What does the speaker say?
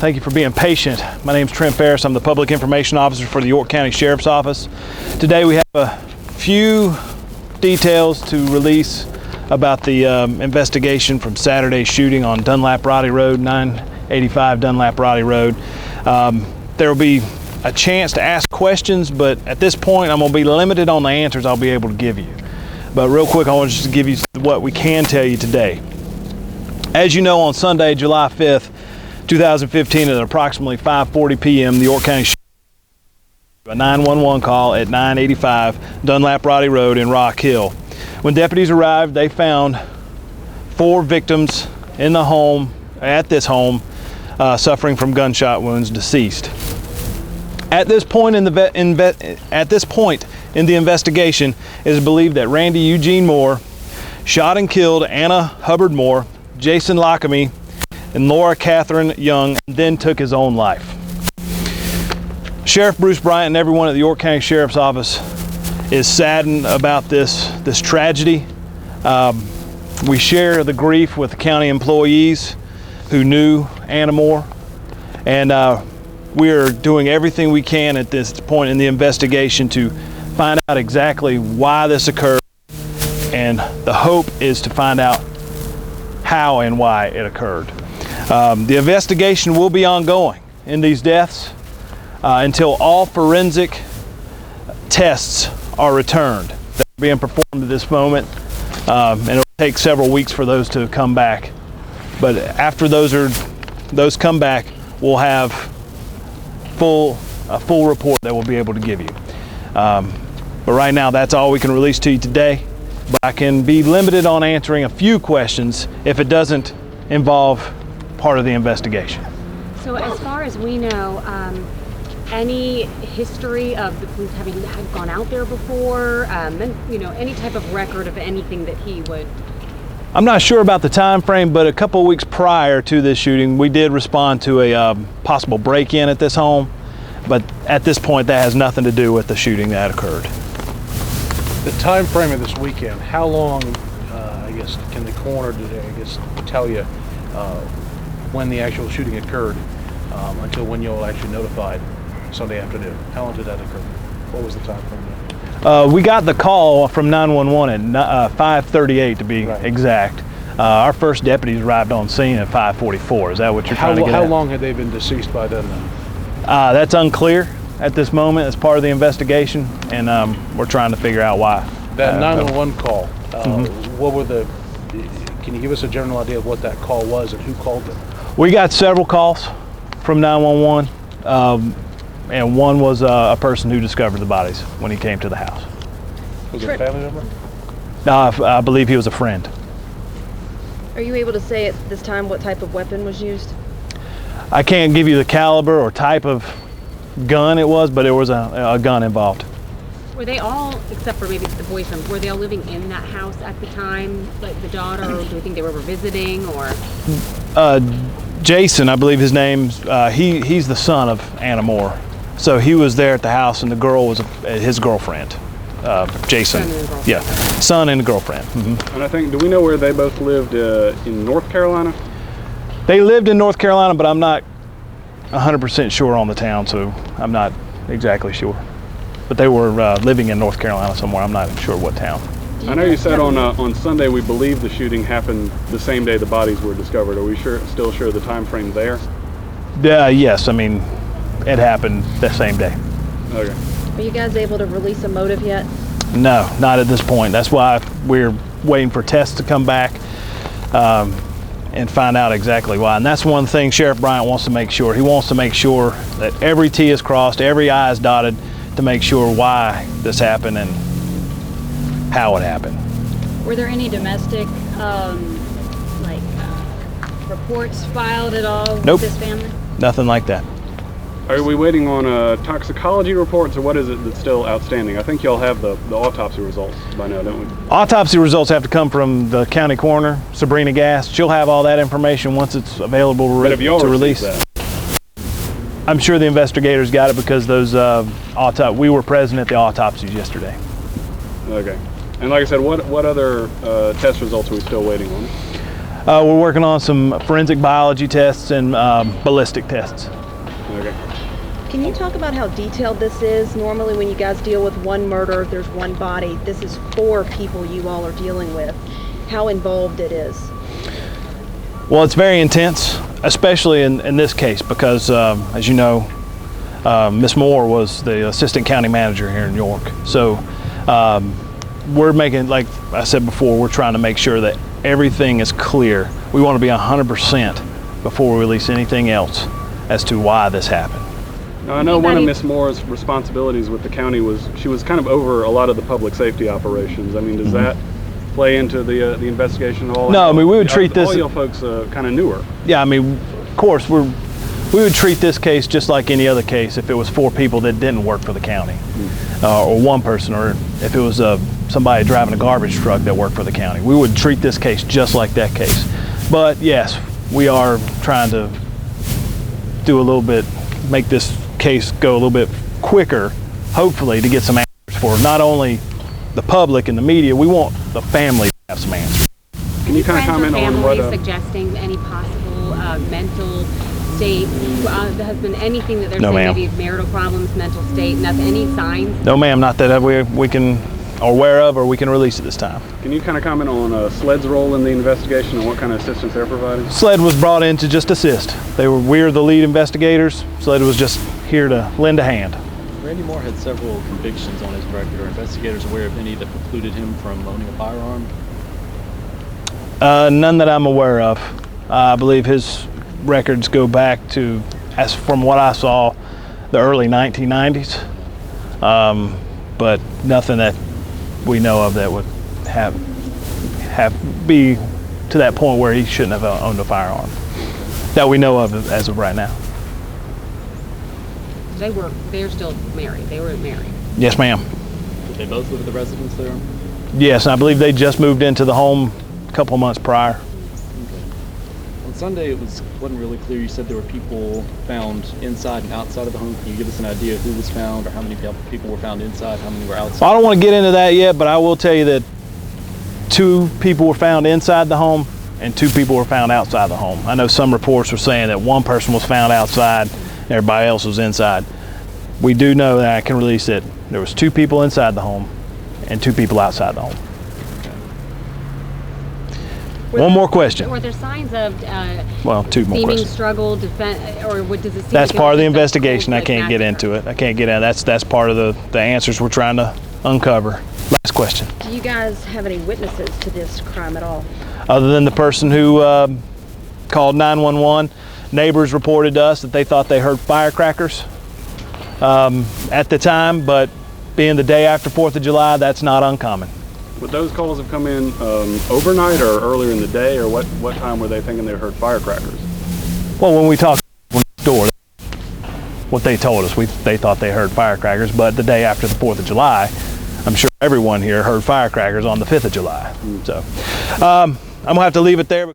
Thank you for being patient. My name is Trent Ferris. I'm the Public Information Officer for the York County Sheriff's Office. Today we have a few details to release about the investigation from Saturday's shooting on Dunlap Roddey Road, 985 Dunlap Roddey Road. There will be a chance to ask questions, but at this point I'm going to be limited on the answers I'll be able to give you. But real quick, I want to just give you what we can tell you today. As you know, on Sunday, July 5th, 2015, at approximately 5:40 p.m., the York County Sheriff a 911 call at 985 Dunlap Roddey Road in Rock Hill. When deputies arrived, they found 4 victims in the home, at this home, suffering from gunshot wounds, deceased. At this point in the investigation, it is believed that Randy Eugene Moore shot and killed Anna Hubbard Moore, Jason Lockamy, and Lora Kathryn Young, and then took his own life. Sheriff Bruce Bryant and everyone at the York County Sheriff's Office is saddened about this tragedy. We share the grief with the county employees who knew Anna Moore, and we are doing everything we can at this point in the investigation to find out exactly why this occurred, and the hope is to find out how and why it occurred. The investigation will be ongoing in these deaths until all forensic tests are returned. They're being performed at this moment, and it'll take several weeks for those to come back. But after those come back, we'll have a full report that we'll be able to give you. But right now, that's all we can release to you today. But I can be limited on answering a few questions if it doesn't involve part of the investigation. So as far as we know, any history of the police having gone out there before, and any type of record of anything that he would? I'm not sure about the time frame, but a couple of weeks prior to this shooting, we did respond to a possible break-in at this home. But at this point, that has nothing to do with the shooting that occurred. The time frame of this weekend, how long, can the coroner, tell you when the actual shooting occurred until when you'll actually notified Sunday afternoon? How long did that occur? What was the time frame there? We got the call from 911 at 5:38 to be exact. Our first deputies arrived on scene at 5:44. Is that what you're trying to get at? How long had they been deceased by then? That's unclear at this moment. It's part of the investigation, and we're trying to figure out why. That 911 call, what were can you give us a general idea of what that call was and who called them? We got several calls from 911, and one was a person who discovered the bodies when he came to the house. Was it a family member? I believe he was a friend. Are you able to say at this time what type of weapon was used? I can't give you the caliber or type of gun it was, but there was a gun involved. Were they all, except for maybe the boyfriend, were they all living in that house at the time? Like the daughter, or do you think they were visiting, or? Jason, I believe his name, he's the son of Anna Moore. So he was there at the house, and the girl was his girlfriend, Jason. Son and girlfriend. Yeah, son and girlfriend. And I think, do we know where they both lived in North Carolina? They lived in North Carolina, but I'm not 100% sure on the town, so I'm not exactly sure. But they were living in North Carolina somewhere. I'm not sure what town. I know you said on Sunday we believe the shooting happened the same day the bodies were discovered. Are we still sure the time frame there? Yes, I mean, it happened the same day. Okay. Are you guys able to release a motive yet? No, not at this point. That's why we're waiting for tests to come back and find out exactly why. And that's one thing Sheriff Bryant wants to make sure. He wants to make sure that every T is crossed, every I is dotted, to make sure why this happened and how it happened. Were there any domestic reports filed at all Nope. with this family? Nothing like that. Are we waiting on toxicology reports, or what is it that's still outstanding? I think y'all have the autopsy results by now, don't we? Autopsy results have to come from the county coroner, Sabrina Gass. She'll have all that information once it's available to release. That? I'm sure the investigators got it because those we were present at the autopsies yesterday. Okay. And like I said, what other test results are we still waiting on? We're working on some forensic biology tests and ballistic tests. Okay. Can you talk about how detailed this is? Normally when you guys deal with one murder, there's one body. This is 4 people you all are dealing with. How involved it is? Well, it's very intense, especially in this case because, as you know, Miss Moore was the assistant county manager here in York. So we're making, like I said before, we're trying to make sure that everything is clear. We want to be 100% before we release anything else as to why this happened. Now, I know one of Miss Moore's responsibilities with the county was she was kind of over a lot of the public safety operations. I mean, does that play into the investigation at all? No, I mean, we would treat this. All you folks kind of knew her. Yeah, I mean, of course, we would treat this case just like any other case if it was 4 people that didn't work for the county, or 1 person, or if it was somebody driving a garbage truck that worked for the county. We would treat this case just like that case. But yes, we are trying to do a little bit, make this case go a little bit quicker, hopefully, to get some answers for not only the public and the media. We want the family to have some answers. Can you kind of comment on what? Suggesting any possible mental state? Has been anything that they're No, saying? ma'am. Maybe marital problems, mental state, nothing, any signs? No, ma'am, not that we can are aware of or we can release at this time. Can you kind of comment on SLED's role in the investigation and what kind of assistance they're providing? SLED was brought in to just assist. We're the lead investigators. SLED was just here to lend a hand. Randy Moore had several convictions on his record. Are investigators aware of any that precluded him from owning a firearm? None that I'm aware of. I believe his records go back to, as from what I saw, the early 1990s. But nothing that we know of that would be to that point where he shouldn't have owned a firearm that we know of as of right now. They're still married. They were married. Yes, ma'am. Did they both live at the residence there? Yes, and I believe they just moved into the home a couple of months prior. Okay. On Sunday, it wasn't really clear. You said there were people found inside and outside of the home. Can you give us an idea of who was found, or how many people were found inside, how many were outside? Well, I don't want to get into that yet, but I will tell you that 2 people were found inside the home and 2 people were found outside the home. I know some reports were saying that 1 person was found outside, everybody else was inside. We do know that I can release it. There was 2 people inside the home and 2 people outside the home. One more question. Were there signs of Well, 2 more seeming questions. struggle, or what does it seem? That's like part of the it was just a investigation. I cold-blooded can't get massacre? into it. I can't get in. That's part of the answers we're trying to uncover. Last question. Do you guys have any witnesses to this crime at all? Other than the person who called 911, neighbors reported to us that they thought they heard firecrackers at the time, but being the day after 4th of July, that's not uncommon. Would those calls have come in overnight or earlier in the day, or what time were they thinking they heard firecrackers? Well, when we talked next door, what they told us, they thought they heard firecrackers, but the day after the 4th of July, I'm sure everyone here heard firecrackers on the 5th of July. So I'm gonna have to leave it there.